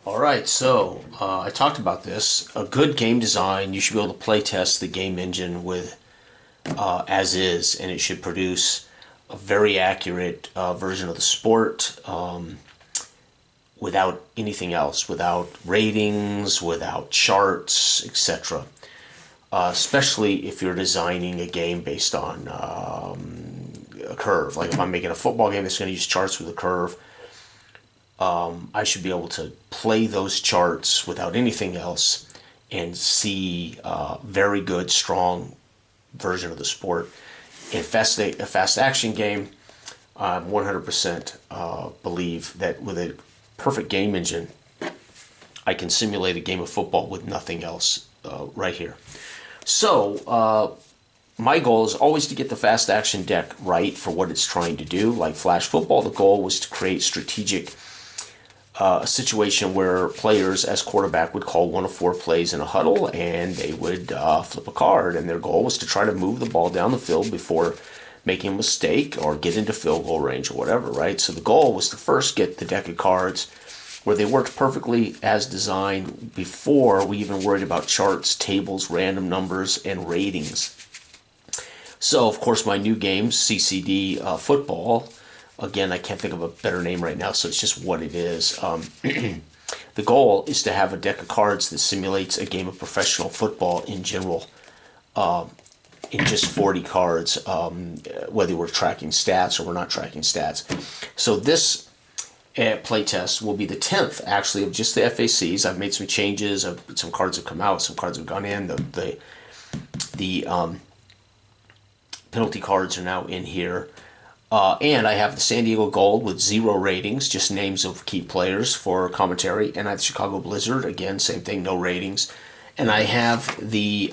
All right, so I talked about this. A good game design, you should be able to play test the game engine with as is, and it should produce a very accurate version of the sport without anything else, without ratings, without charts, etc. Especially if you're designing a game based on a curve. Like if I'm making a football game that's going to use charts with a curve, I should be able to play those charts without anything else and see a very good, strong version of the sport. In a fast action game, I 100% believe that with a perfect game engine, I can simulate a game of football with nothing else right here. So, my goal is always to get the fast action deck right for what it's trying to do. Like Flash Football, the goal was to create strategic a situation where players as quarterback would call one of four plays in a huddle, and they would flip a card, and their goal was to try to move the ball down the field before making a mistake or get into field goal range or whatever, right? So the goal was to first get the deck of cards where they worked perfectly as designed before we even worried about charts, tables, random numbers, and ratings. So, of course, my new game, CCD football, again, I can't think of a better name right now, so it's just what it is. The goal is to have a deck of cards that simulates a game of professional football in general, in just 40 cards, whether we're tracking stats or we're not tracking stats. So this playtest will be the 10th, actually, of just the FACs. I've made some changes. Some cards have come out, some cards have gone in. The penalty cards are now in here. And I have the San Diego Gold with 0 ratings, just names of key players for commentary. And I have the Chicago Blizzard, again, same thing, no ratings. And I have the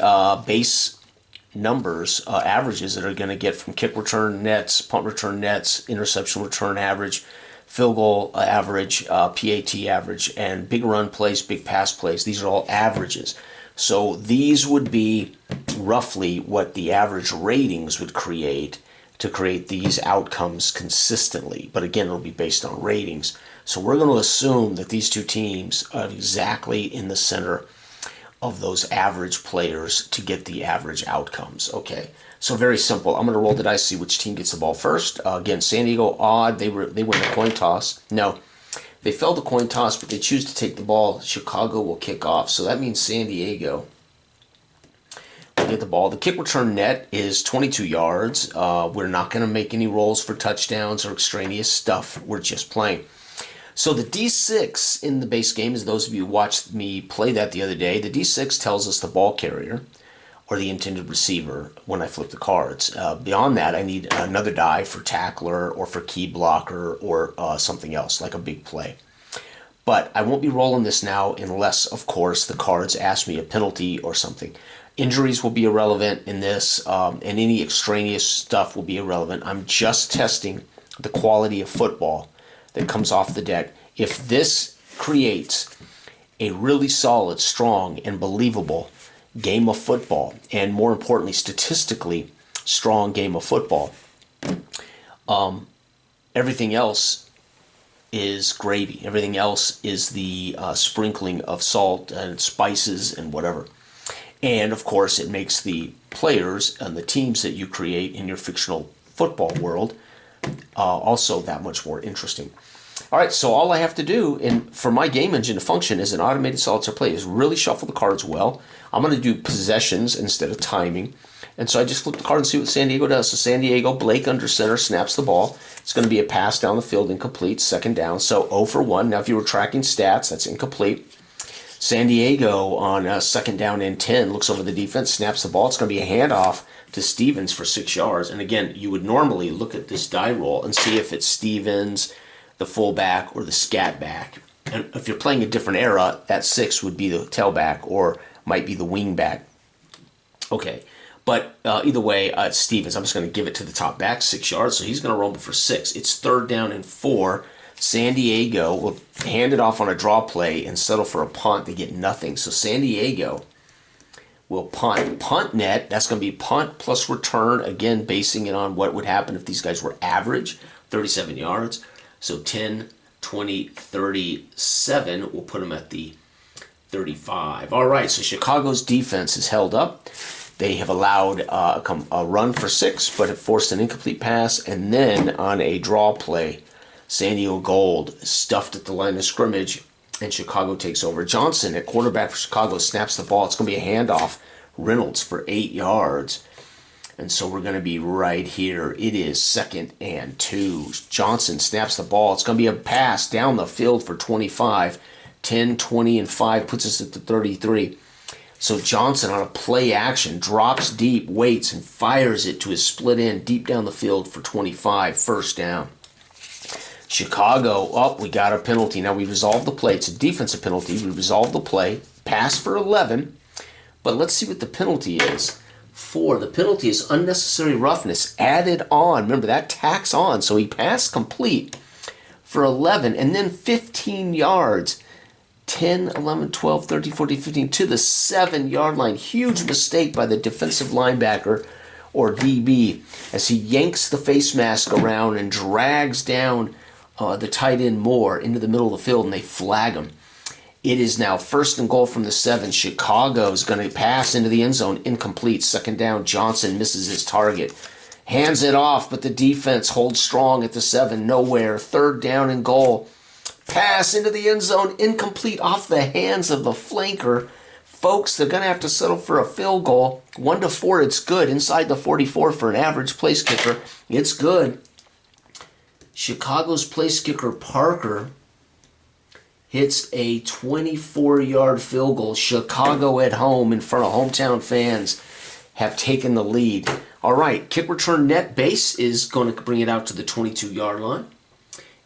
base numbers, averages that are going to get from kick return nets, punt return nets, interception return average, field goal average, PAT average, and big run plays, big pass plays. These are all averages. So these would be roughly what the average ratings would create to create these outcomes consistently. But again, it'll be based on ratings. So we're going to assume that these two teams are exactly in the center of those average players to get the average outcomes. Okay, so very simple. I'm going to roll the dice, see which team gets the ball first. Again, San Diego, odd. They win the coin toss. No, they failed the coin toss, but they choose to take the ball. Chicago will kick off. So that means San Diego get the ball. The kick return net is 22 yards. We're not going to make any rolls for touchdowns or extraneous stuff. We're just playing. So the D6 in the base game, as those of you who watched me play that the other day, the D6 tells us the ball carrier or the intended receiver when I flip the cards. Beyond that, I need another die for tackler or for key blocker or something else like a big play. But I won't be rolling this now unless, of course, the cards ask me a penalty or something. Injuries will be irrelevant in this, and any extraneous stuff will be irrelevant. I'm just testing the quality of football that comes off the deck. If this creates a really solid, strong, and believable game of football, and more importantly, statistically strong game of football, everything else is gravy. Everything else is the sprinkling of salt and spices and whatever. And, of course, it makes the players and the teams that you create in your fictional football world also that much more interesting. All right, so all I have to do for my game engine to function as an automated solitaire play is really shuffle the cards well. I'm going to do possessions instead of timing. And so I just flip the card and see what San Diego does. So San Diego, Blake under center, snaps the ball. It's going to be a pass down the field, incomplete, second down. So 0 for 1. Now, if you were tracking stats, that's incomplete. San Diego on second down and 10 looks over the defense, snaps the ball. It's going to be a handoff to Stevens for 6 yards. And again, you would normally look at this die roll and see if it's Stevens, the fullback, or the scat back. And if you're playing a different era, that 6 would be the tailback or might be the wing back. Okay, but either way, it's Stevens. I'm just going to give it to the top back, 6 yards. So he's going to rumble for 6. It's third down and 4. San Diego will hand it off on a draw play and settle for a punt. They get nothing. So San Diego will punt. Punt net, that's going to be punt plus return, again, basing it on what would happen if these guys were average, 37 yards. So 10 20-37. We'll put them at the 35. All right, so Chicago's defense is held up. They have allowed a run for 6, but have forced an incomplete pass. And then on a draw play, San Diego Gold stuffed at the line of scrimmage, and Chicago takes over. Johnson at quarterback for Chicago snaps the ball. It's going to be a handoff. Reynolds for 8 yards. And so we're going to be right here. It is 2nd and 2. Johnson snaps the ball. It's going to be a pass down the field for 25. 10, 20, and 5 puts us at the 33. So Johnson on a play action drops deep, waits, and fires it to his split end deep down the field for 25. First down. Chicago, we got a penalty. Now we resolved the play. It's a defensive penalty. We resolved the play. Pass for 11. But let's see what the penalty is. The penalty is unnecessary roughness added on. Remember, that tacks on. So he passed complete for 11 and then 15 yards. 10, 11, 12, 13, 14, 15 to the 7-yard line. Huge mistake by the defensive linebacker or DB as he yanks the face mask around and drags down the tight end Moore into the middle of the field, and they flag him. It is now 1st and goal from the 7. Chicago's going to pass into the end zone. Incomplete. 2nd down. Johnson misses his target. Hands it off, but the defense holds strong at the 7. Nowhere. 3rd down and goal. Pass into the end zone. Incomplete off the hands of the flanker. Folks, they're going to have to settle for a field goal. 1-4, it's good. Inside the 44 for an average place kicker. It's good. Chicago's place kicker, Parker, hits a 24-yard field goal. Chicago at home in front of hometown fans have taken the lead. All right, kick return net base is going to bring it out to the 22-yard line.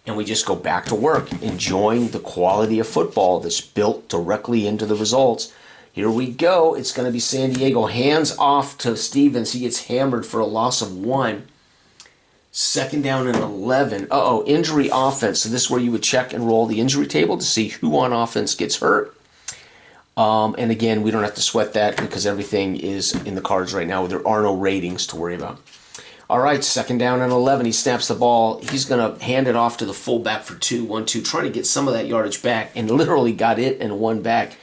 And we just go back to work, enjoying the quality of football that's built directly into the results. Here we go. It's going to be San Diego. Hands off to Stevens. He gets hammered for a loss of 1. 2nd down and 11. Injury offense. So this is where you would check and roll the injury table to see who on offense gets hurt. And again, we don't have to sweat that because everything is in the cards right now. There are no ratings to worry about. All right, 2nd down and 11. He snaps the ball. He's going to hand it off to the fullback for 1-2, trying to get some of that yardage back, and literally got it and 1 back.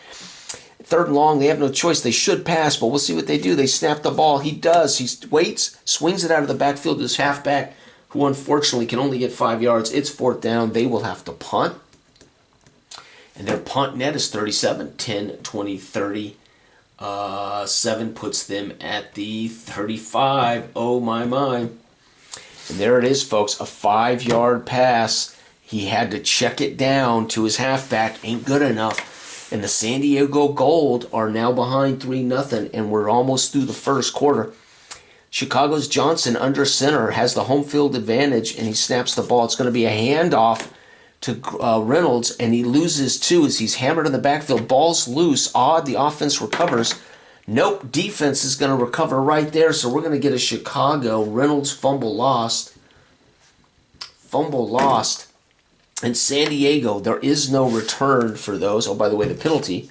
3rd and long, they have no choice. They should pass, but we'll see what they do. They snap the ball. He does. He waits, swings it out of the backfield to his halfback, who unfortunately can only get 5 yards. It's 4th down. They will have to punt. And their punt net is 37, 10, 20, 30. 7 puts them at the 35. Oh, my. And there it is, folks. A 5-yard pass. He had to check it down to his halfback. Ain't good enough. And the San Diego Gold are now behind 3-0, and we're almost through the first quarter. Chicago's Johnson under center has the home field advantage, and he snaps the ball. It's going to be a handoff to Reynolds, and he loses 2 as he's hammered in the backfield. Ball's loose. The offense recovers. Nope, defense is going to recover right there, so we're going to get a Chicago Reynolds fumble lost. And San Diego, there is no return for those. Oh, by the way, the penalty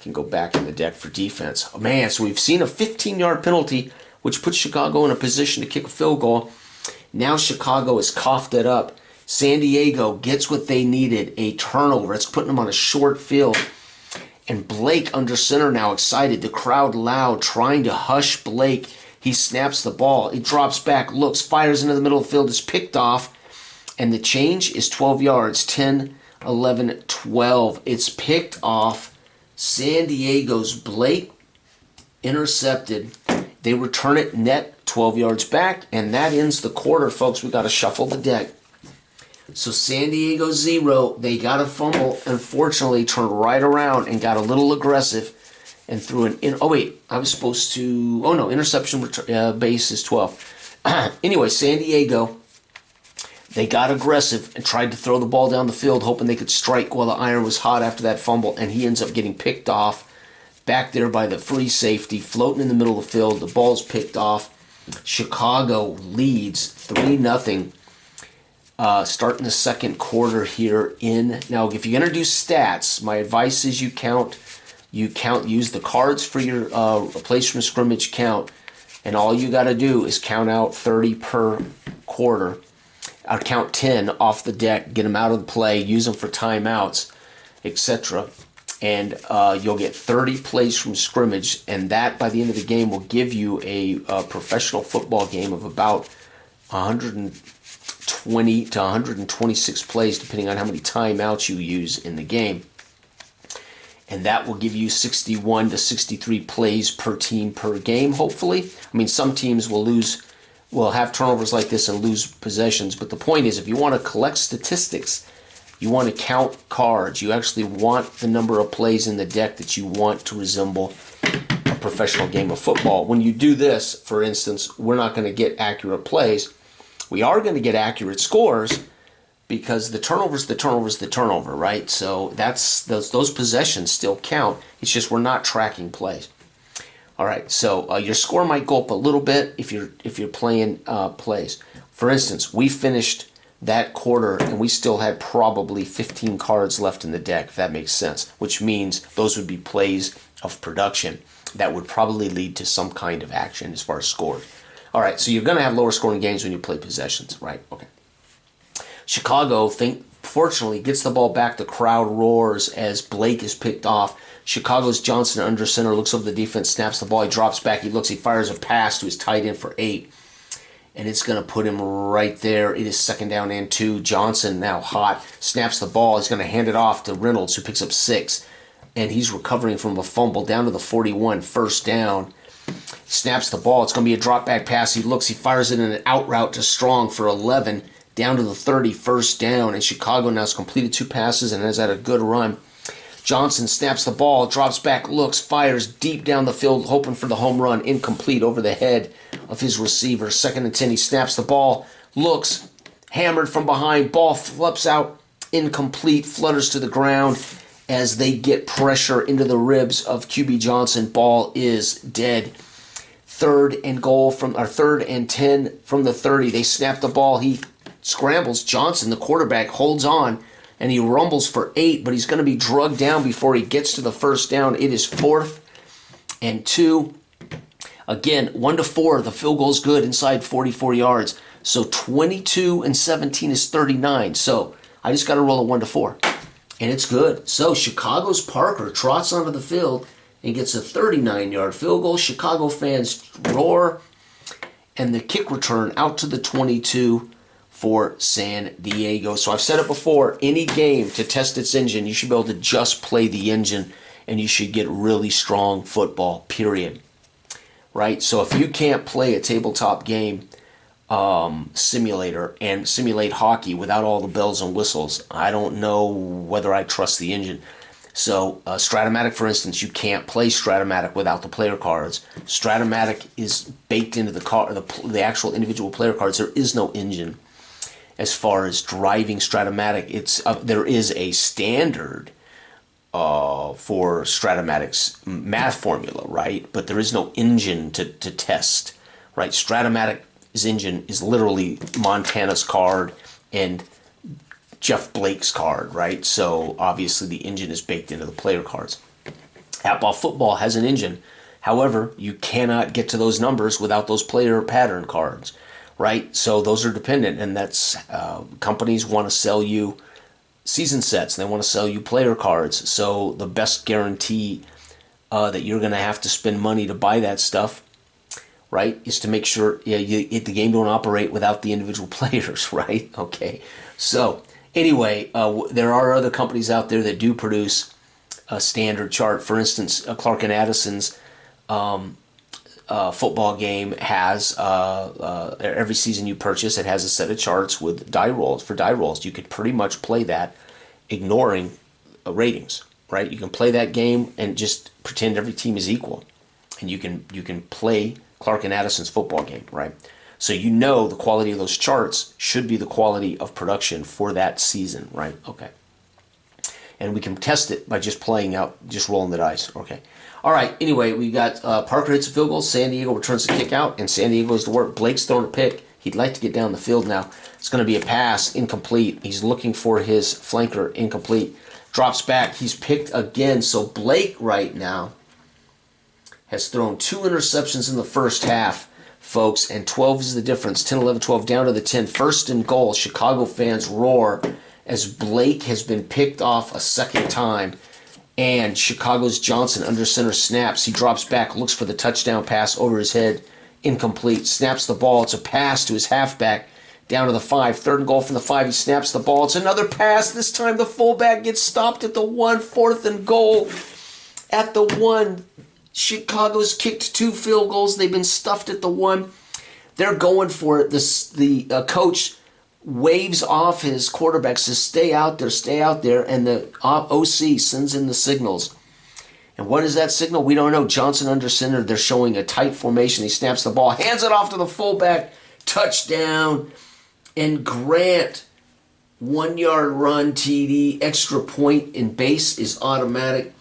can go back in the deck for defense. Oh, man, so we've seen a 15-yard penalty, which puts Chicago in a position to kick a field goal. Now Chicago has coughed it up. San Diego gets what they needed, a turnover. It's putting them on a short field. And Blake under center now, excited. The crowd loud, trying to hush Blake. He snaps the ball. He drops back, looks, fires into the middle of the field. It's picked off. And the change is 12 yards. 10, 11, 12. It's picked off. San Diego's Blake intercepted. They return it net 12 yards back. And that ends the quarter, folks. We got to shuffle the deck. So San Diego 0, they got a fumble, unfortunately turned right around and got a little aggressive and threw interception base is 12. Anyway, San Diego, they got aggressive and tried to throw the ball down the field, hoping they could strike while the iron was hot after that fumble, and he ends up getting picked off back there by the free safety, floating in the middle of the field. The ball's picked off. Chicago leads 3-0. Starting the second quarter here now if you're going to do stats, my advice is use the cards for your place from scrimmage count, and all you got to do is count out 30 per quarter, or count 10 off the deck, get them out of the play, use them for timeouts, etc. And you'll get 30 plays from scrimmage, and that by the end of the game will give you a professional football game of about 120 to 126 plays, depending on how many timeouts you use in the game. And that will give you 61 to 63 plays per team per game, hopefully. I mean, some teams will have turnovers like this and lose possessions, but the point is, if you want to collect statistics, you want to count cards, you actually want the number of plays in the deck that you want to resemble a professional game of football. When you do this, for instance, we're not going to get accurate plays. We are going to get accurate scores, because the turnover's the turnover, right? So that's those possessions still count. It's just we're not tracking plays. All right, so your score might go up a little bit if you're playing plays. For instance, we finished that quarter and we still had probably 15 cards left in the deck, if that makes sense, which means those would be plays of production that would probably lead to some kind of action as far as scores. All right, so you're going to have lower scoring games when you play possessions, right? Okay. Chicago, fortunately, gets the ball back. The crowd roars as Blake is picked off. Chicago's Johnson under center, looks over the defense, snaps the ball. He drops back. He looks. He fires a pass to his tight end for 8. And it's going to put him right there. It is 2nd down and 2. Johnson, now hot, snaps the ball. He's going to hand it off to Reynolds, who picks up 6. And he's recovering from a fumble down to the 41, 1st down. Snaps the ball. It's going to be a drop back pass. He looks. He fires it in an out route to Strong for 11. Down to the 30, 1st down, and Chicago now has completed 2 passes and has had a good run. Johnson snaps the ball, drops back, looks, fires deep down the field, hoping for the home run, incomplete over the head of his receiver. 2nd and 10, he snaps the ball, looks, hammered from behind, ball flips out, incomplete, flutters to the ground as they get pressure into the ribs of QB Johnson. Ball is dead. 3rd and 10 from the 30. They snap the ball. He scrambles. Johnson, the quarterback, holds on, and he rumbles for 8, but he's going to be drugged down before he gets to the 1st down. It is 4th and 2. Again, 1-4. The field goal's good inside 44 yards. So 22 and 17 is 39. So I just got to roll a 1-4, and it's good. So Chicago's Parker trots onto the field and gets a 39-yard field goal. Chicago fans roar, and the kick return out to the 22 for San Diego. So I've said it before, any game to test its engine, you should be able to just play the engine and you should get really strong football, period. Right? So if you can't play a tabletop game simulator and simulate hockey without all the bells and whistles, I don't know whether I trust the engine. So Stratomatic, for instance, you can't play Stratomatic without the player cards. Stratomatic is baked into the actual individual player cards. There is no engine. As far as driving Stratomatic, there is a standard for Stratomatic's math formula, right? But there is no engine to test, right? Stratomatic's engine is literally Montana's card and Jeff Blake's card, right? So obviously the engine is baked into the player cards. Outball Football has an engine. However, you cannot get to those numbers without those player pattern cards. Right, so those are dependent, and that's companies want to sell you season sets. They want to sell you player cards. So the best guarantee that you're going to have to spend money to buy that stuff, right, is to make sure the game don't operate without the individual players, right? Okay. So anyway, there are other companies out there that do produce a standard chart. For instance, Clark and Addison's football game has every season you purchase, it has a set of charts with die rolls. For die rolls, you could pretty much play that ignoring ratings, right? You can play that game and just pretend every team is equal, and you can play Clark and Addison's football game, right? So you know the quality of those charts should be the quality of production for that season, right? Okay. And we can test it by just rolling the dice, okay? All right, anyway, we got Parker hits a field goal, San Diego returns the kick out, and San Diego goes to work. Blake's throwing a pick. He'd like to get down the field now. It's going to be a pass, incomplete. He's looking for his flanker, incomplete. Drops back. He's picked again. So Blake right now has thrown 2 interceptions in the first half folks, and 12 is the difference. 10, 11, 12, down to the 10. First and goal. Chicago fans roar as Blake has been picked off a second time. And Chicago's Johnson under center snaps. He drops back, looks for the touchdown pass over his head. Incomplete. Snaps the ball. It's a pass to his halfback down to the 5. Third and goal from the 5. He snaps the ball. It's another pass. This time the fullback gets stopped at the 1. Fourth and goal at the 1. Chicago's kicked 2 field goals. They've been stuffed at the 1. They're going for it. The coach waves off his quarterback, says, stay out there, and the OC sends in the signals. And what is that signal? We don't know. Johnson under center. They're showing a tight formation. He snaps the ball, hands it off to the fullback. Touchdown. And Grant, 1-yard run TD, extra point in base is automatic.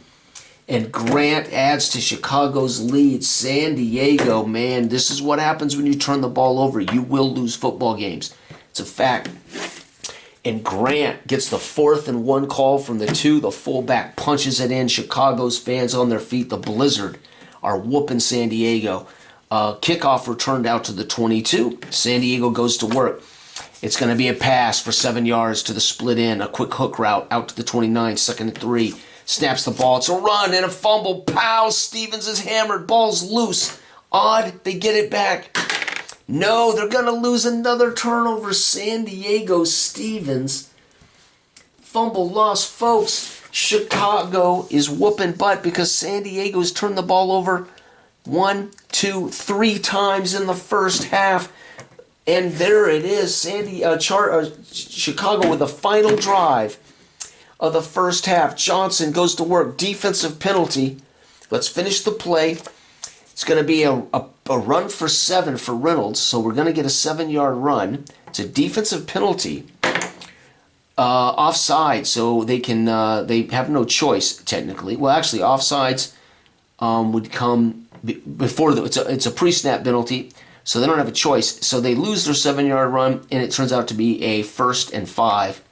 And Grant adds to Chicago's lead. San Diego, man, this is what happens when you turn the ball over. You will lose football games. It's a fact. And Grant gets the 4th and 1 call from the 2. The fullback punches it in. Chicago's fans on their feet. The Blizzard are whooping San Diego. Kickoff returned out to the 22. San Diego goes to work. It's going to be a pass for 7 yards to the split end. A quick hook route out to the 29. 2nd and 3. Snaps the ball. It's a run and a fumble. Pow! Stevens is hammered. Ball's loose. Odd. They get it back. No, they're going to lose another turnover. San Diego Stevens. Fumble loss, folks. Chicago is whooping butt because San Diego's turned the ball over 1, 2, 3 times in the first half. And there it is. Chicago with the final drive of the first half. Johnson goes to work. Defensive penalty. Let's finish the play. It's going to be a run for 7 for Reynolds, so we're going to get a 7-yard run. It's a defensive penalty. Offside, so they have no choice technically. Well, actually, offsides would come before it's a pre-snap penalty, so they don't have a choice. So they lose their 7-yard run, and it turns out to be a 1st and 5.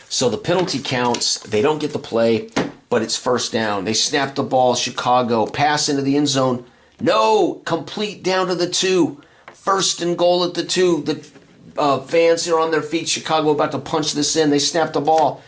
So the penalty counts. They don't get the play, but it's first down. They snap the ball. Chicago pass into the end zone. No, complete down to the 2. 1st and goal at the 2. The fans are on their feet. Chicago about to punch this in. They snap the ball.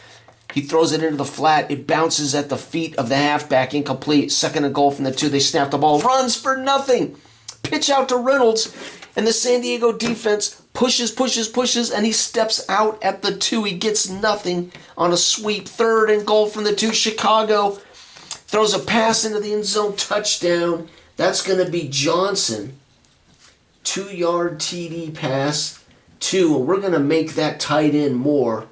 He throws it into the flat. It bounces at the feet of the halfback. Incomplete. 2nd and goal from the 2. They snap the ball. Runs for nothing. Pitch out to Reynolds. And the San Diego defense pushes, and he steps out at the 2. He gets nothing on a sweep. 3rd and goal from the 2. Chicago throws a pass into the end zone. Touchdown. That's going to be Johnson. 2-yard TD pass. 2. And we're going to make that tight end more.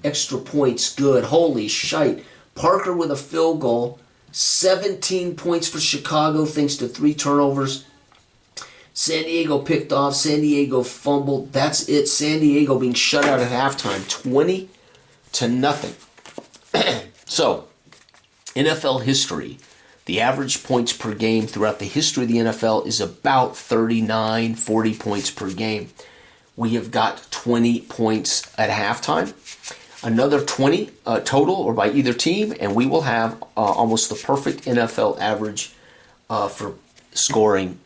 Extra points good. Holy shite. Parker with a field goal. 17 points for Chicago thanks to 3 turnovers. San Diego picked off. San Diego fumbled. That's it. San Diego being shut out at halftime. 20-0. So, NFL history. The average points per game throughout the history of the NFL is about 39, 40 points per game. We have got 20 points at halftime. Another 20 total or by either team, and we will have almost the perfect NFL average for scoring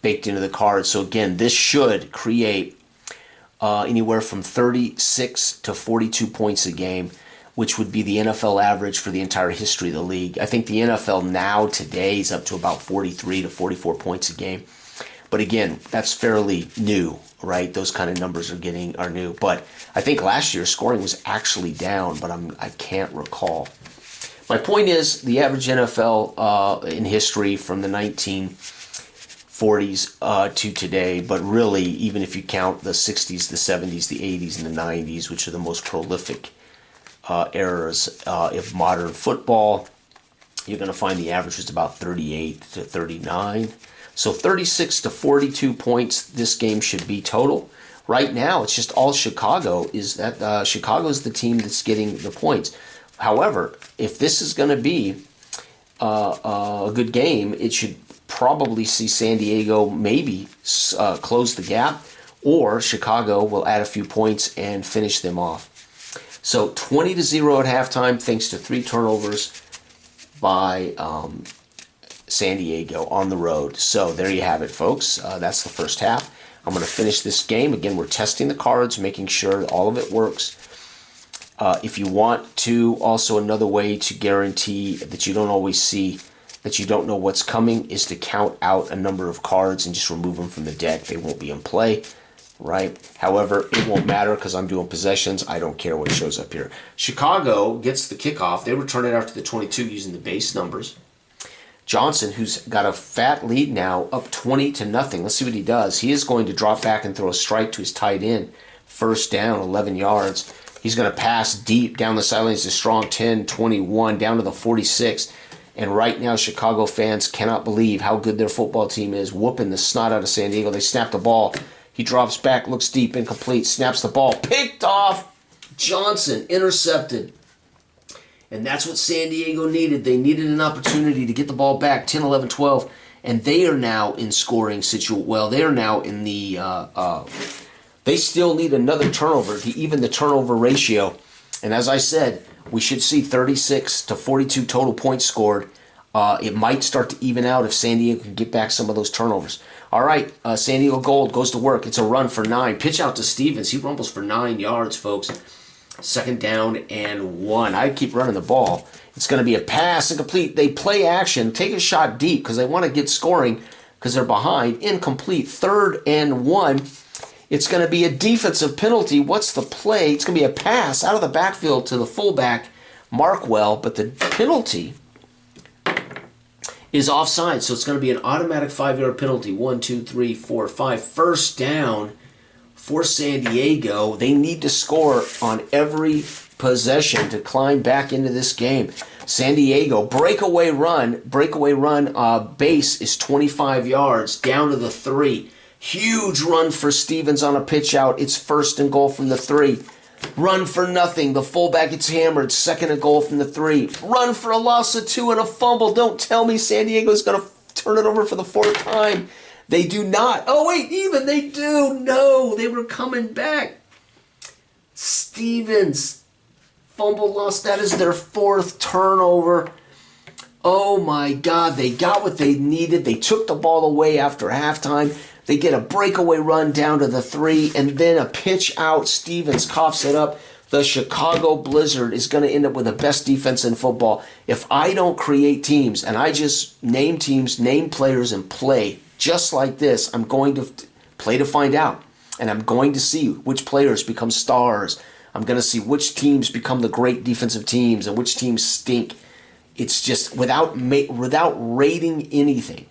baked into the card. So again, this should create anywhere from 36 to 42 points a game, which would be the NFL average for the entire history of the league. I think the NFL now today is up to about 43 to 44 points a game. But again, that's fairly new, right? Those kind of numbers are new. But I think last year scoring was actually down, but I can't recall. My point is the average NFL in history from the 1940s to today, but really even if you count the 60s, the 70s, the 80s, and the 90s, which are the most prolific eras of modern football, you're going to find the average was about 38 to 39. So 36 to 42 points this game should be total. Right now, it's just all Chicago. Is that Chicago's the team that's getting the points. However, if this is going to be a good game, it should probably see San Diego maybe close the gap, or Chicago will add a few points and finish them off. So 20-0 at halftime, thanks to 3 turnovers by San Diego on the road. So there you have it, folks. That's the first half. I'm going to finish this game. Again, we're testing the cards, making sure all of it works. If you want to, also another way to guarantee that you don't always see, that you don't know what's coming, is to count out a number of cards and just remove them from the deck. They won't be in play, right? However, it won't matter because I'm doing possessions. I don't care what shows up here. Chicago gets the kickoff. They return it out to the 22 using the base numbers. Johnson, who's got a fat lead now, up 20-0. Let's see what he does. He is going to drop back and throw a strike to his tight end. First down, 11 yards. He's going to pass deep down the sidelines to Strong, 10-21, down to the 46. And right now, Chicago fans cannot believe how good their football team is, whooping the snot out of San Diego. They snap the ball. He drops back, looks deep, incomplete, snaps the ball, picked off. Johnson, intercepted. And that's what San Diego needed. They needed an opportunity to get the ball back, 10, 11, 12. And they are now in scoring situation. Well, they are now in the... they still need another turnover to even the turnover ratio. And as I said, we should see 36 to 42 total points scored. It might start to even out if San Diego can get back some of those turnovers. All right, San Diego Gold goes to work. It's a run for 9. Pitch out to Stevens. He rumbles for 9 yards, folks. Second down and 1. I keep running the ball. It's going to be a pass, incomplete. They play action, take a shot deep because they want to get scoring because they're behind. Incomplete. 3rd and 1. It's going to be a defensive penalty. What's the play? It's going to be a pass out of the backfield to the fullback, Markwell, but the penalty is offside, so it's going to be an automatic 5-yard penalty. 1, 2, 3, 4, 5. First down for San Diego. They need to score on every possession to climb back into this game. San Diego, breakaway run, base is 25 yards, down to the 3. Huge run for Stevens on a pitch out. It's 1st and goal from the 3. Run for nothing. The fullback gets hammered. 2nd and goal from the 3. Run for a loss of 2 and a fumble. Don't tell me San Diego's going to turn it over for the 4th time. They do not. Oh, wait, even they do. No, they were coming back. Stevens, fumble loss. That is their 4th turnover. Oh, my God. They got what they needed. They took the ball away after halftime. They get a breakaway run down to the 3, and then a pitch out. Stevens coughs it up. The Chicago Blizzard is going to end up with the best defense in football. If I don't create teams, and I just name teams, name players, and play just like this, I'm going to play to find out. And I'm going to see which players become stars. I'm going to see which teams become the great defensive teams and which teams stink. It's just without rating anything.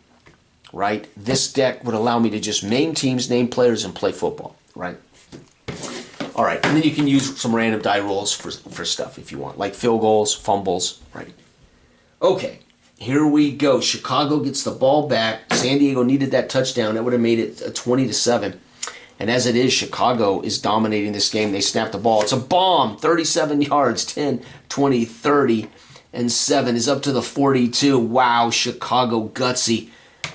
Right? This deck would allow me to just name teams, name players, and play football. Right? All right. And then you can use some random die rolls for stuff if you want, like field goals, fumbles. Right? Okay. Here we go. Chicago gets the ball back. San Diego needed that touchdown. That would have made it 20-7. And as it is, Chicago is dominating this game. They snap the ball. It's a bomb. 37 yards. 10, 20, 30, and 7 is up to the 42. Wow, Chicago gutsy.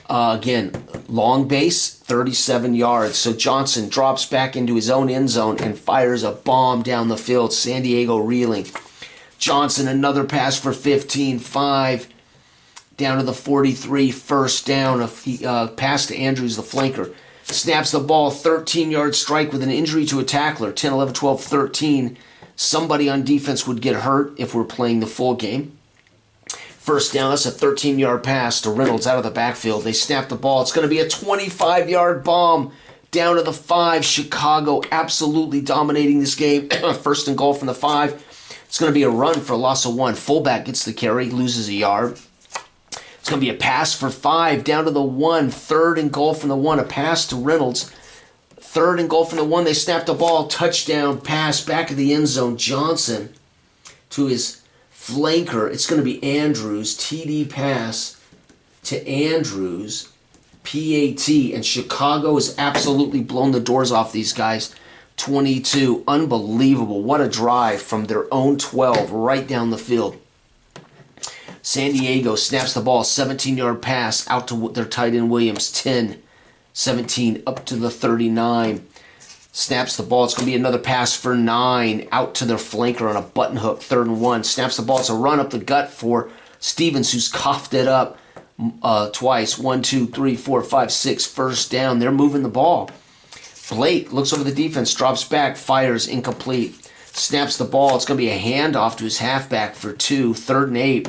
Again, long base, 37 yards. So Johnson drops back into his own end zone and fires a bomb down the field. San Diego reeling. Johnson, another pass for 15, 5. Down to the 43, first down. A pass to Andrews, the flanker. Snaps the ball, 13-yard strike with an injury to a tackler. 10, 11, 12, 13. Somebody on defense would get hurt if we're playing the full game. First down, that's a 13-yard pass to Reynolds out of the backfield. They snap the ball. It's going to be a 25-yard bomb down to the 5. Chicago absolutely dominating this game. First and goal from the 5. It's going to be a run for a loss of 1. Fullback gets the carry, loses a yard. It's going to be a pass for 5 down to the 1. 3rd and goal from the 1. A pass to Reynolds. 3rd and goal from the 1. They snap the ball. Touchdown pass back of the end zone. Johnson to his flanker. It's going to be Andrews. TD pass to Andrews. PAT. And Chicago has absolutely blown the doors off these guys. 22. Unbelievable. What a drive from their own 12 right down the field. San Diego snaps the ball. 17-yard pass out to their tight end Williams. 10, 17, up to the 39. Snaps the ball. It's going to be another pass for 9. Out to their flanker on a button hook. 3rd and 1. Snaps the ball. It's a run up the gut for Stevens, who's coughed it up. twice. 1, 2, 3, 4, 5, 6. First down. They're moving the ball. Blake looks over the defense, drops back, fires, incomplete. Snaps the ball. It's going to be a handoff to his halfback for 2. 3rd and 8.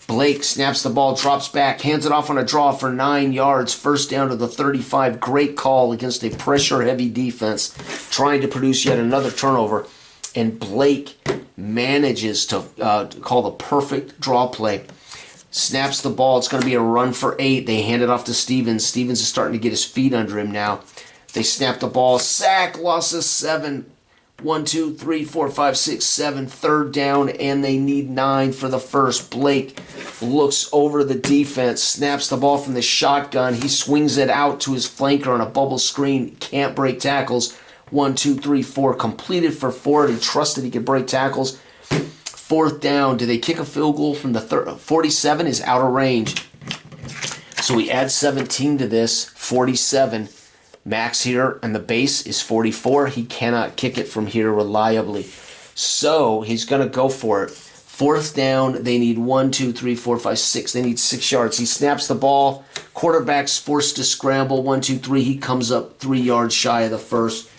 Blake snaps the ball, drops back, hands it off on a draw for 9 yards. First down to the 35. Great call against a pressure-heavy defense, trying to produce yet another turnover. And Blake manages to call the perfect draw play. Snaps the ball. It's going to be a run for 8. They hand it off to Stevens. Stevens is starting to get his feet under him now. They snap the ball. Sack. Loss of 7. 1, 2, 3, 4, 5, 6, 7. 3rd down, and they need 9 for the first. Blake looks over the defense. Snaps the ball from the shotgun. He swings it out to his flanker on a bubble screen. Can't break tackles. 1, 2, 3, 4. Completed for 4. He trusted he could break tackles. 4th down. Do they kick a field goal from the 47? Is out of range. So we add 17 to this. 47. Max here, and the base is 44. He cannot kick it from here reliably. So he's going to go for it. 4th down. They need 1, 2, 3, 4, 5, 6. They need 6 yards. He snaps the ball. Quarterback's forced to scramble. 1, 2, 3. He comes up 3 yards shy of the first.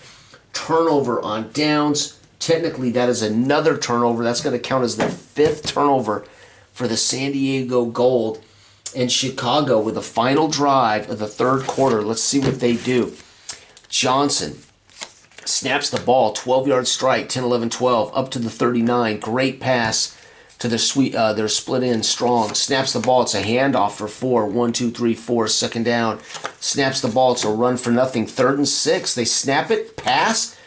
Turnover on downs. Technically, that is another turnover. That's going to count as the 5th turnover for the San Diego Gold. And Chicago with the final drive of the 3rd quarter. Let's see what they do. Johnson snaps the ball. 12-yard strike. 10, 11, 12. Up to the 39. Great pass to the they're split in strong. Snaps the ball. It's a handoff for 4. 1, 2, 3, 4. 2nd down. Snaps the ball. It's a run for nothing. 3rd and 6. They snap it. Pass.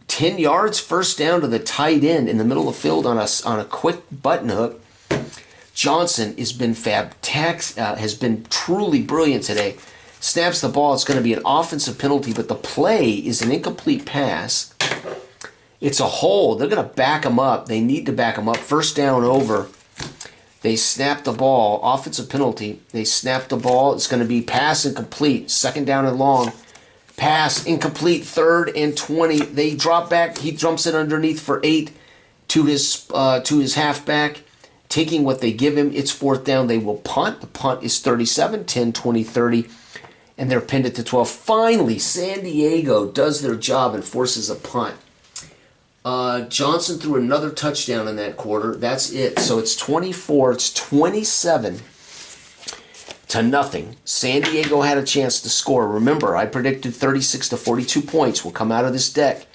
10 yards. First down to the tight end in the middle of the field on a quick button hook. Johnson has been truly brilliant today. Snaps the ball. It's going to be an offensive penalty, but the play is an incomplete pass. It's a hold. They're going to back him up. They need to back him up. First down over. They snap the ball. Offensive penalty. They snap the ball. It's going to be pass incomplete. 2nd down and long. Pass incomplete. 3rd and 20. They drop back. He jumps it underneath for 8 to his halfback. Taking what they give him, it's 4th down. They will punt. The punt is 37, 10, 20, 30, and they're pinned at the 12. Finally, San Diego does their job and forces a punt. Johnson threw another touchdown in that quarter. That's it. So it's 24. It's 27 to nothing. San Diego had a chance to score. Remember, I predicted 36 to 42 points will come out of this deck.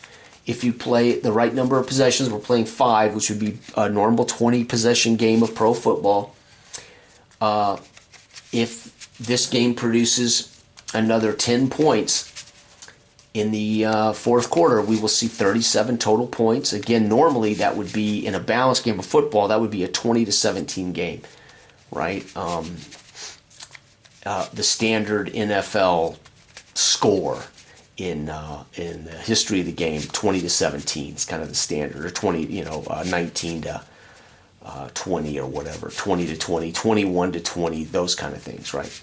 If you play the right number of possessions, we're playing 5, which would be a normal 20-possession game of pro football. If this game produces another 10 points in the 4th quarter, we will see 37 total points. Again, normally that would be, in a balanced game of football, that would be a 20 to 17 game, right? The standard NFL score in the history of the game, 20 to 17 is kind of the standard, or 20, 19 to 20 or whatever, 20 to 20, 21 to 20, those kind of things, right?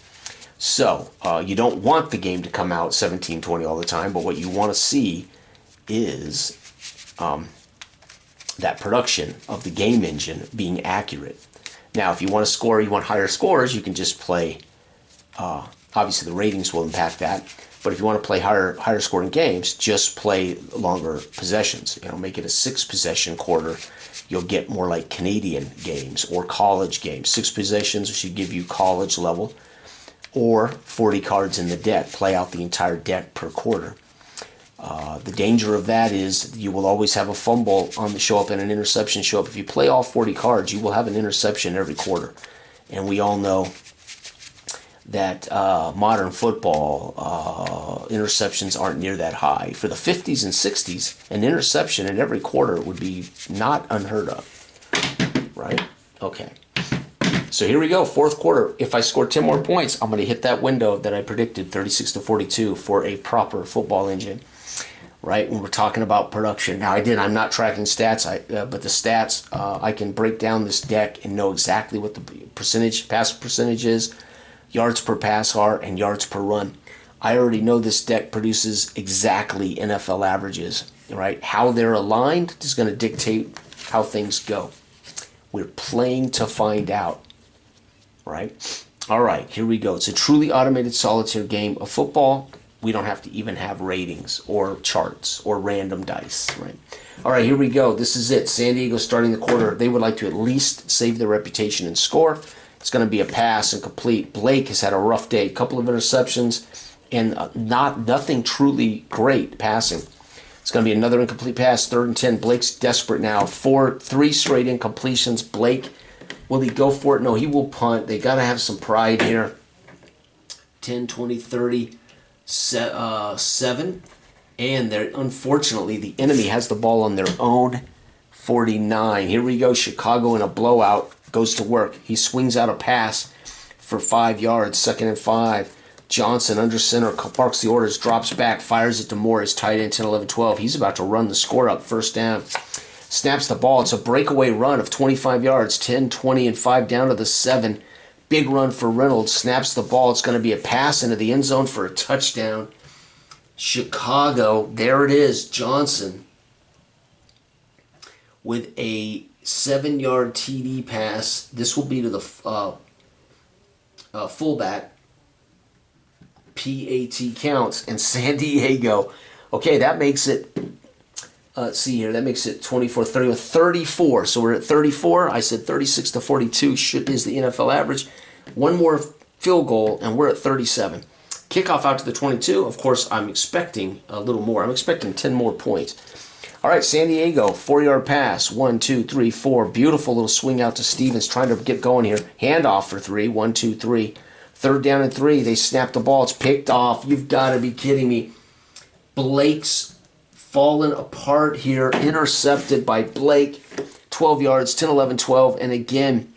So you don't want the game to come out 17-20 all the time, but what you want to see is that production of the game engine being accurate. Now, if you want to score, you want higher scores, you can just play, obviously the ratings will impact that. But if you want to play higher scoring games, just play longer possessions. Make it a 6-possession quarter. You'll get more like Canadian games or college games. 6 possessions should give you college level, or 40 cards in the deck. Play out the entire deck per quarter. The danger of that is you will always have a fumble on the show up and an interception show up. If you play all 40 cards, you will have an interception every quarter. And we all know that modern football interceptions aren't near that high. For the 50s and 60s, an interception in every quarter would be not unheard of, right? Okay. So here we go, 4th quarter. If I score 10 more points, I'm going to hit that window that I predicted, 36 to 42, for a proper football engine, right? When we're talking about production. Now, I'm not tracking stats, but the stats, I can break down this deck and know exactly what the pass percentage is, yards per pass are, and yards per run. I already know this deck produces exactly NFL averages, right? How they're aligned is going to dictate how things go. We're playing to find out, right? All right, here we go. It's a truly automated solitaire game of football. We don't have to even have ratings or charts or random dice, right? All right, here we go. This is it. San Diego starting the quarter. They would like to at least save their reputation and score. It's going to be a pass and complete. Blake has had a rough day. A couple of interceptions and nothing truly great passing. It's going to be another incomplete pass, 3rd and 10. Blake's desperate now. 3 straight incompletions. Blake, will he go for it? No, he will punt. They got to have some pride here. 10, 20, 30, 7. And unfortunately, the enemy has the ball on their own 49. Here we go. Chicago in a blowout goes to work. He swings out a pass for 5 yards. 2nd and 5. Johnson under center, barks the orders, drops back, fires it to Moore, his tight end, 10, 11, 12. He's about to run the score up, 1st down. Snaps the ball. It's a breakaway run of 25 yards, 10, 20, and 5 down to the 7. Big run for Reynolds. Snaps the ball. It's going to be a pass into the end zone for a touchdown. Chicago, there it is, Johnson with a 7-yard TD pass. This will be to the fullback. PAT counts, and San Diego. Okay, that makes it, let's see here, that makes it 24, 31, 34. So we're at 34. I said 36 to 42 is the NFL average. One more field goal, and we're at 37. Kickoff out to the 22. Of course, I'm expecting a little more. I'm expecting 10 more points. All right, San Diego, 4-yard pass. 1, 2, 3, 4. Beautiful little swing out to Stevens, trying to get going here. Handoff for 3. 1, 2, 3. 3rd down and 3. They snap the ball. It's picked off. You've got to be kidding me. Blake's fallen apart here. Intercepted by Blake. 12 yards, 10, 11, 12. And again,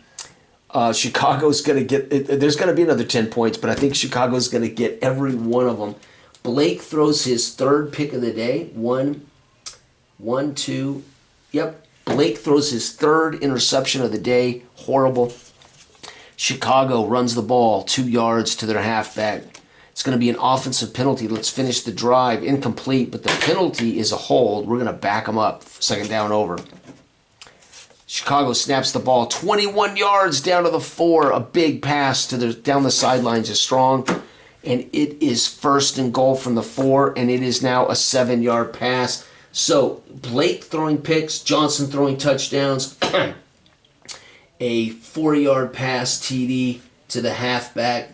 Chicago's going to get, there's going to be another 10 points, but I think Chicago's going to get every one of them. Blake throws his 3rd pick of the day. 1, 2. Yep. Blake throws his 3rd interception of the day. Horrible. Chicago runs the ball 2 yards to their halfback. It's going to be an offensive penalty. Let's finish the drive. Incomplete, but the penalty is a hold. We're going to back them up. 2nd down over. Chicago snaps the ball 21 yards down to the 4. A big pass down the sidelines is strong. And it is 1st and goal from the 4, and it is now a 7-yard pass. So Blake throwing picks, Johnson throwing touchdowns. A 4-yard pass TD to the halfback.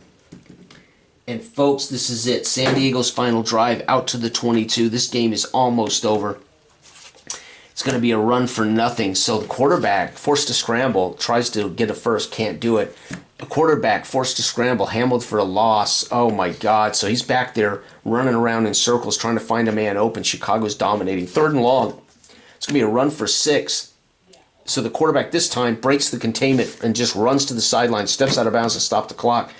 And folks, this is it. San Diego's final drive out to the 22. This game is almost over. It's going to be a run for nothing. So the quarterback, forced to scramble, tries to get a first, can't do it. The quarterback forced to scramble, handled for a loss. Oh my God. So he's back there running around in circles trying to find a man open. Chicago's dominating. 3rd and long. It's going to be a run for 6. So the quarterback this time breaks the containment and just runs to the sideline, steps out of bounds to stop the clock.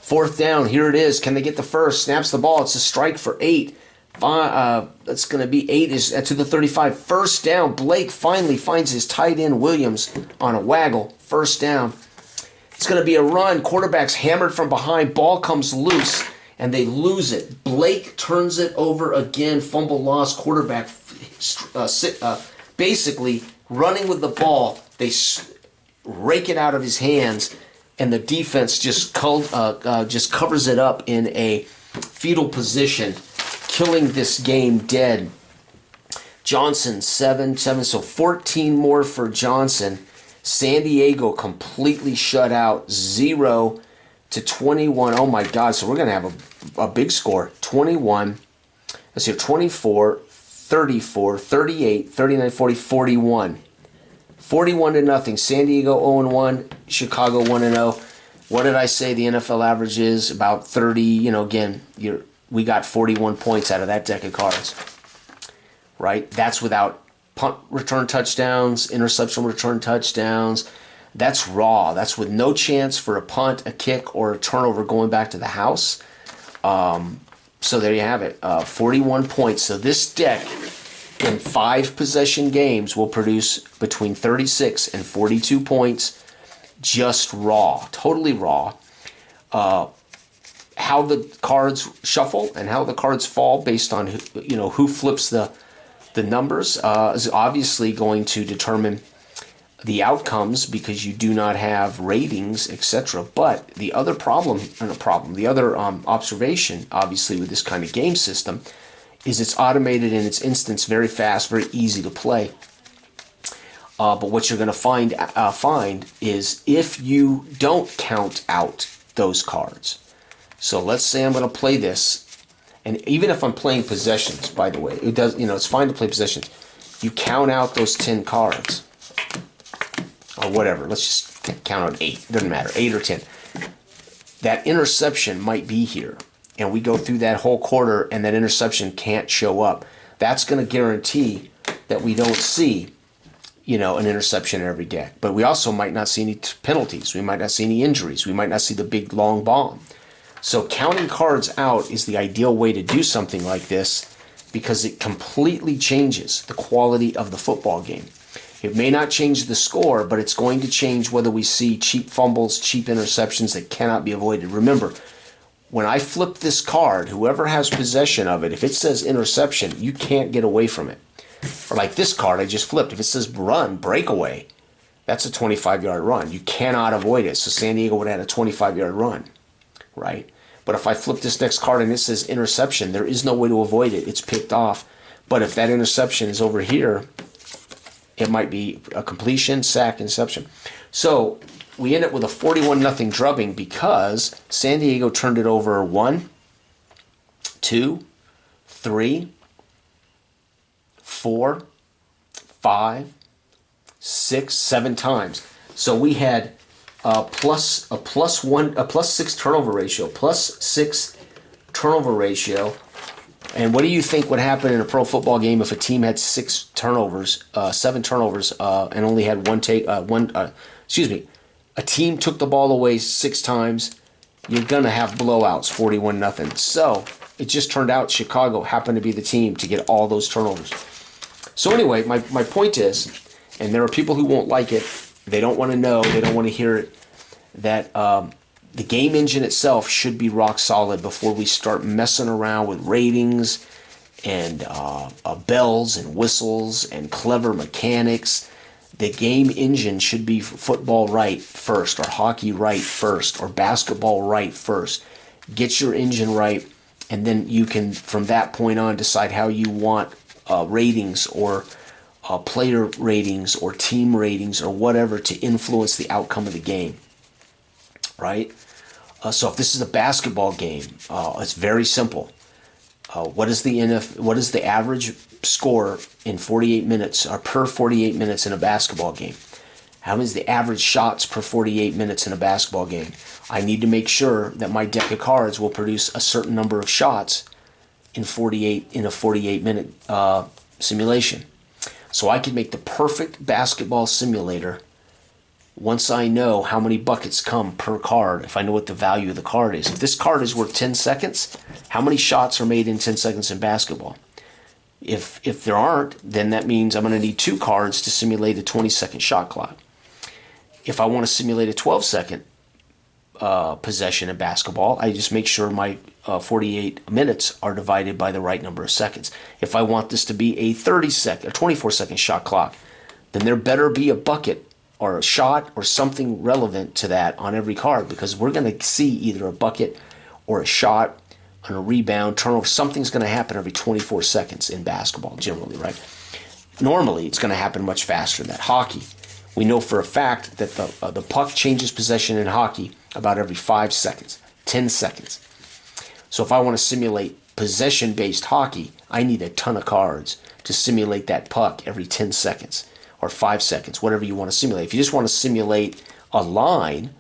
4th down, here it is. Can they get the first? Snaps the ball. It's a strike for 8. That's going to be 8 is to the 35. 1st down. Blake finally finds his tight end Williams on a waggle. 1st down. It's going to be a run. Quarterback's hammered from behind. Ball comes loose, and they lose it. Blake turns it over again. Fumble loss. Quarterback basically running with the ball. They rake it out of his hands, and the defense just covers it up in a fetal position, killing this game dead. Johnson, 7, so 14 more for Johnson. San Diego completely shut out, 0 to 21. Oh my God, so we're going to have a big score. 21, let's see, 24, 34, 38, 39, 40, 41. 41 to nothing. San Diego 0-1, Chicago 1-0. What did I say the NFL average is? About 30, again, we got 41 points out of that deck of cards. Right? That's without punt return touchdowns, interception return touchdowns. That's raw. That's with no chance for a punt, a kick, or a turnover going back to the house. So there you have it. 41 points. So this deck in 5 possession games will produce between 36 and 42 points. Just raw. Totally raw. How the cards shuffle and how the cards fall based on who flips the numbers is obviously going to determine the outcomes because you do not have ratings, etc. But the other the other observation, obviously, with this kind of game system is it's automated in its instance, very fast, very easy to play. But what you're going to find is if you don't count out those cards. So let's say I'm going to play this, and even if I'm playing possessions, by the way, it does. It's fine to play possessions. You count out those 10 cards, or whatever. Let's just count out 8. It doesn't matter, 8 or 10. That interception might be here, and we go through that whole quarter, and that interception can't show up. That's going to guarantee that we don't see an interception in every deck. But we also might not see any penalties. We might not see any injuries. We might not see the big long bomb. So counting cards out is the ideal way to do something like this because it completely changes the quality of the football game. It may not change the score, but it's going to change whether we see cheap fumbles, cheap interceptions that cannot be avoided. Remember, when I flip this card, whoever has possession of it, if it says interception, you can't get away from it. Or like this card I just flipped, if it says run, breakaway, that's a 25-yard run. You cannot avoid it. So San Diego would have had a 25-yard run, right? But if I flip this next card and it says interception, there is no way to avoid it. It's picked off. But if that interception is over here, it might be a completion, sack, interception. So we end up with a 41-0 drubbing because San Diego turned it over 1, 2, 3, 4, 5, 6, 7 times. So we had a plus 6 turnover ratio, And what do you think would happen in a pro football game if a team had 7 turnovers, and only had a team took the ball away 6 times? You're gonna have blowouts, 41-0. So it just turned out Chicago happened to be the team to get all those turnovers. So anyway, my point is, and there are people who won't like it, they don't want to know, they don't want to hear it, that the game engine itself should be rock solid before we start messing around with ratings and bells and whistles and clever mechanics. The game engine should be football right first, or hockey right first, or basketball right first. Get your engine right, and then you can, from that point on, decide how you want ratings or player ratings or team ratings or whatever to influence the outcome of the game, right? So if this is a basketball game, it's very simple. What is the average score in 48 minutes or per 48 minutes in a basketball game? How is the average shots per 48 minutes in a basketball game? I need to make sure that my deck of cards will produce a certain number of shots in a 48-minute simulation. So I can make the perfect basketball simulator once I know how many buckets come per card, if I know what the value of the card is. If this card is worth 10 seconds, how many shots are made in 10 seconds in basketball? If there aren't, then that means I'm going to need 2 cards to simulate a 20-second shot clock. If I want to simulate a 12-second possession in basketball, I just make sure my 48 minutes are divided by the right number of seconds. If I want this to be a 30-second, a 24-second shot clock, then there better be a bucket or a shot or something relevant to that on every card, because we're going to see either a bucket or a shot on a rebound, turnover. Something's going to happen every 24 seconds in basketball, generally, right? Normally, it's going to happen much faster than that. Hockey, we know for a fact that the puck changes possession in hockey about every 5 seconds, 10 seconds. So if I want to simulate possession-based hockey, I need a ton of cards to simulate that puck every 10 seconds or 5 seconds, whatever you want to simulate. If you just want to simulate a line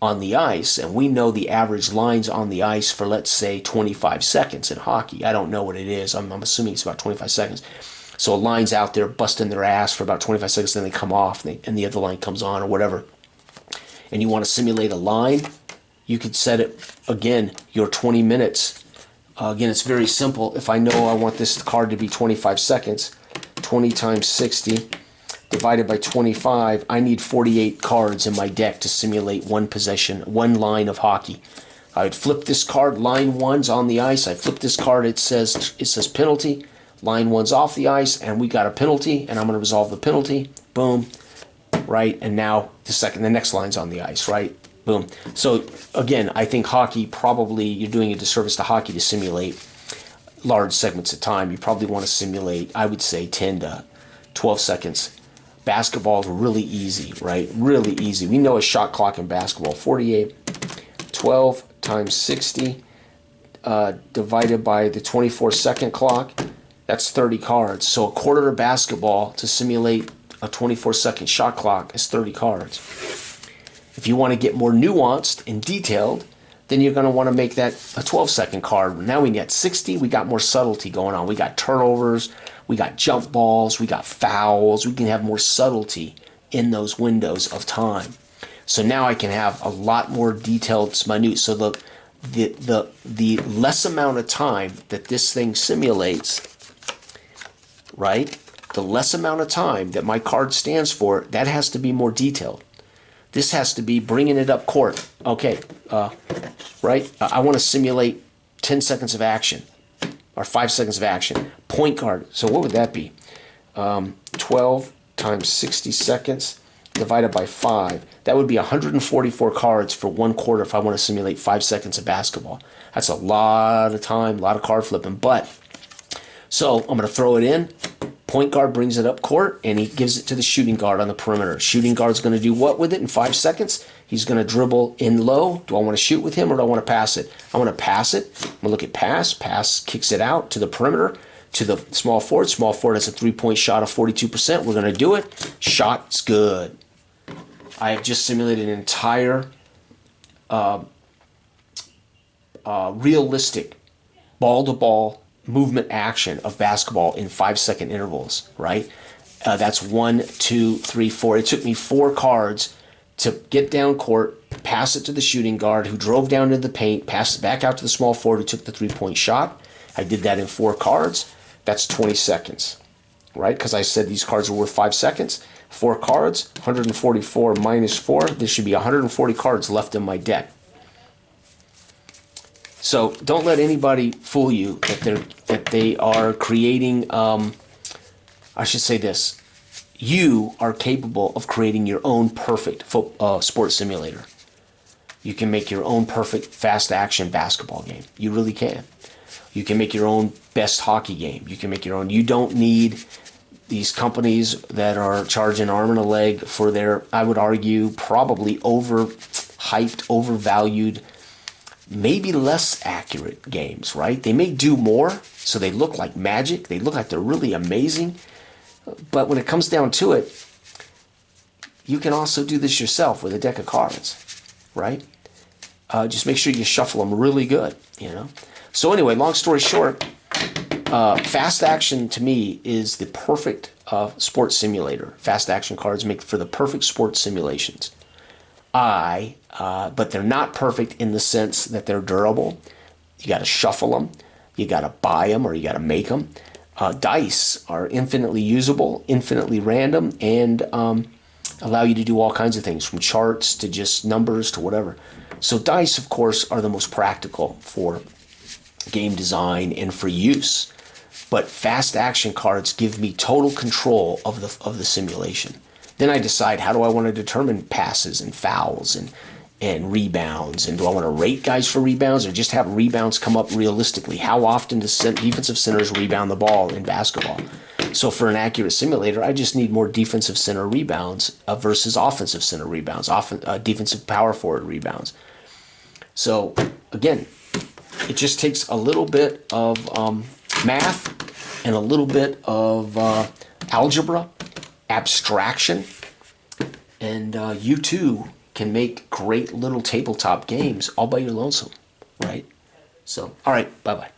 on the ice, and we know the average lines on the ice for, let's say, 25 seconds in hockey. I don't know what it is. I'm assuming it's about 25 seconds. So a line's out there busting their ass for about 25 seconds, then they come off, and the other line comes on or whatever. And you want to simulate a line, you could set it, again, your 20 minutes. Again, it's very simple. If I know I want this card to be 25 seconds, 20 times 60 divided by 25, I need 48 cards in my deck to simulate one possession, one line of hockey. I would flip this card, line 1's on the ice. I flip this card, it says penalty. Line 1's off the ice, and we got a penalty, and I'm going to resolve the penalty. Boom. right? And now the next line's on the ice, right? Boom. So again, I think hockey, probably you're doing a disservice to hockey to simulate large segments of time. You probably want to simulate, I would say, 10 to 12 seconds. Basketball is really easy, right? Really easy. We know a shot clock in basketball, 48, 12 times 60 divided by the 24-second clock. That's 30 cards. So a quarter of basketball to simulate a 24-second shot clock is 30 cards. If you want to get more nuanced and detailed, then you're going to want to make that a 12-second card. Now we got 60, we got more subtlety going on. We got turnovers, we got jump balls, we got fouls. We can have more subtlety in those windows of time. So now I can have a lot more detailed, it's minute. So the less amount of time that this thing simulates, right? The less amount of time that my card stands for, that has to be more detailed. This has to be bringing it up court. Okay, right? I want to simulate 10 seconds of action or 5 seconds of action. Point guard. So what would that be? 12 times 60 seconds divided by 5. That would be 144 cards for 1 quarter if I want to simulate 5 seconds of basketball. That's a lot of time, a lot of card flipping. But, so I'm going to throw it in. Point guard brings it up court, and he gives it to the shooting guard on the perimeter. Shooting guard's going to do what with it in 5 seconds? He's going to dribble in low. Do I want to shoot with him or do I want to pass it? I want to pass it. I'm going to look at pass. Pass kicks it out to the perimeter, to the small forward. Small forward has a 3-point shot of 42%. We're going to do it. Shot's good. I have just simulated an entire realistic ball-to-ball movement action of basketball in 5-second intervals, right? That's 1, 2, 3, 4. It took me 4 cards to get down court, pass it to the shooting guard who drove down to the paint, passed it back out to the small forward who took the 3-point shot. I did that in 4 cards. That's 20 seconds, right? Because I said these cards are worth 5 seconds. 4 cards, 144 minus 4. There should be 140 cards left in my deck. So don't let anybody fool you that they are creating. I should say this: you are capable of creating your own perfect sports simulator. You can make your own perfect fast action basketball game. You really can. You can make your own best hockey game. You can make your own. You don't need these companies that are charging arm and a leg for their, I would argue, probably overhyped, overvalued, maybe less accurate games, right? They may do more, so they look like magic. They look like they're really amazing. But when it comes down to it, you can also do this yourself with a deck of cards, right? Just make sure you shuffle them really good, you know? So anyway, long story short, fast action to me is the perfect sports simulator. Fast action cards make for the perfect sports simulations. But they're not perfect in the sense that they're durable. You got to shuffle them, you got to buy them, or you got to make them. Dice are infinitely usable, infinitely random, and allow you to do all kinds of things, from charts to just numbers to whatever. So dice, of course, are the most practical for game design and for use. But fast action cards give me total control of the simulation. Then I decide, how do I want to determine passes and fouls and rebounds? And do I want to rate guys for rebounds or just have rebounds come up realistically? How often do defensive centers rebound the ball in basketball? So for an accurate simulator, I just need more defensive center rebounds versus offensive center rebounds, defensive power forward rebounds. So again, it just takes a little bit of math and a little bit of algebra, abstraction, and you too can make great little tabletop games all by your lonesome, right? So, all right, bye-bye.